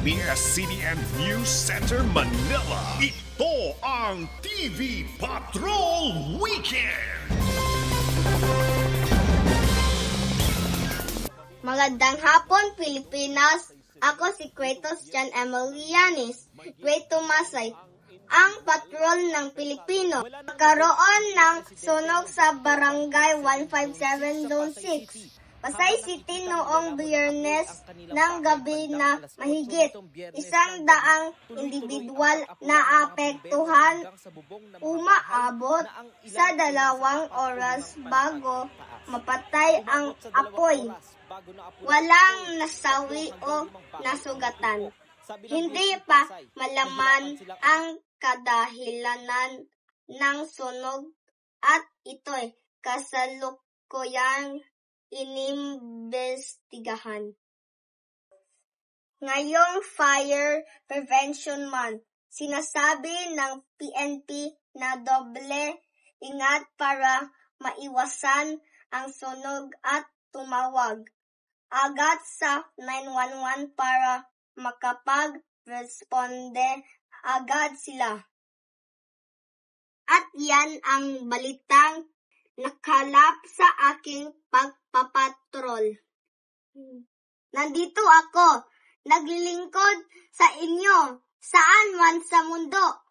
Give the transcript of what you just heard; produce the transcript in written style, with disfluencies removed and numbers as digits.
ABS-CBN News Center, Manila. Ito ang TV Patrol Weekend! Magandang hapon, Pilipinas! Ako si Kratos Jan Emilianis, Great Tumasay, ang patrol ng Pilipino. Nagkaroon ng sunog sa Barangay 157 Zone 6. Pasay City noong Biyernes ng gabi na mahigit 100 individual na apektuhan, umaabot sa 2 oras bago mapatay ang apoy. Walang nasawi o nasugatan. Hindi pa malaman ang kadahilanan ng sunog at ito'y kasalukuyang inimbestigahan. Ngayong Fire Prevention Month, sinasabi ng PNP na doble ingat para maiwasan ang sunog at tumawag agad sa 911 para makapag-responde agad sila. At yan ang balitang nakalap sa aking pagpapatrol. Nandito ako, naglilingkod sa inyo, saan man sa mundo.